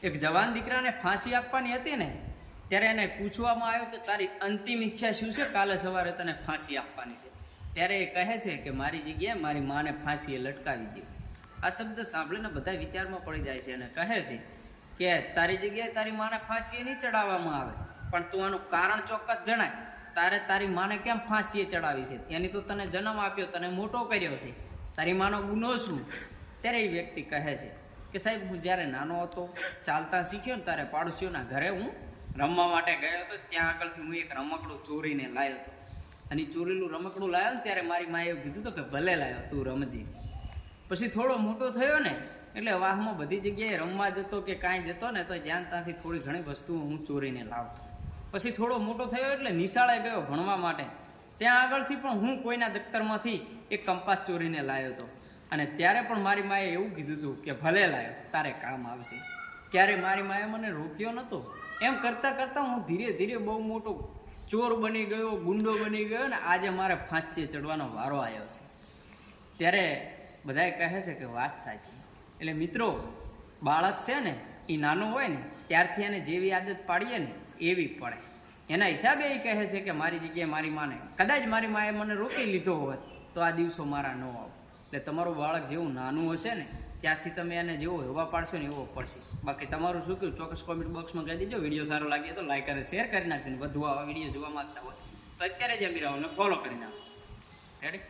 એક જવાન દીકરાને ફાંસી આપવાની હતી ને, ત્યારે એને પૂછવામાં આવ્યું કે તારી અંતિમ ઈચ્છા શું છે, કાલે સવારે તને ફાંસી આપવાની છે. ત્યારે એ કહે છે કે મારી જગ્યાએ મારી માને ફાંસીએ લટકાવી દે. આ શબ્દ સાંભળીને બધા વિચારમાં પડી જાય છે અને કહે છે કે તારી જગ્યાએ તારી માને ફાંસીએ નહીં ચડાવવામાં આવે, પણ તું આનું કારણ ચોક્કસ જણાય. તારે તારી માને કેમ ફાંસીએ ચડાવી છે? એની તો તને જન્મ આપ્યો, તને મોટો કર્યો છે, તારી માનો ગુનો શું? ત્યારે એ વ્યક્તિ કહે છે કે સાહેબ, હું જ્યારે નાનો હતો, ચાલતા શીખ્યો ને, ત્યારે પાડોશીઓના ઘરે હું રમવા માટે ગયો હતો. ત્યાં આગળથી હું એક રમકડું ચોરીને લાવ્યો હતો, અને ચોરેલું રમકડું લાવ્યો ને ત્યારે મારી માએ એવું કીધું હતું કે ભલે લાવ્યો, તું રમજી. પછી થોડો મોટો થયો ને, એટલે વાહમાં બધી જગ્યાએ રમવા જતો કે કાંઈ જતો ને, તો જ્યાં ત્યાંથી થોડી ઘણી વસ્તુઓ હું ચોરીને લાવતો. પછી થોડો મોટો થયો એટલે નિશાળે ગયો ભણવા માટે. ત્યાં આગળથી પણ હું કોઈના દફતરમાંથી એક કંપાસ ચોરીને લાવ્યો હતો, અને ત્યારે પણ મારી માએ એવું કીધું હતું કે ભલે લાવ્યો, તારે કામ આવશે. ત્યારે મારી માએ મને રોક્યો નહોતો. એમ કરતાં કરતાં હું ધીરે ધીરે બહુ મોટો ચોર બની ગયો, ગુંડો બની ગયો, ને આજે મારે ફાંસીએ ચડવાનો વારો આવ્યો છે. ત્યારે બધાએ કહે છે કે વાત સાચી. એટલે મિત્રો, બાળક છે ને, એ નાનો હોય ને ત્યારથી એને જેવી આદત પાડીએ ને એવી પડે. એના હિસાબે એ કહે છે કે મારી જગ્યાએ મારી માને, કદાચ મારી માએ મને રોકી લીધો હોત તો આ દિવસો મારા ન આવ. એટલે તમારું બાળક જેવું નાનું હશે ને, ત્યાંથી તમે એને જેવો હવા પાડશો ને એવો પડશે. બાકી તમારું શું કહ્યું ચોક્કસ કોમેન્ટ બોક્સમાં કહી દેજો. વિડીયો સારો લાગે તો લાઈક અને શેર કરી નાખજો. વધુ આવા વિડીયો જોવા માંગતા હોય તો અત્યારે જ અમીરાઓને ફોલો કરી નાખો. રેડી?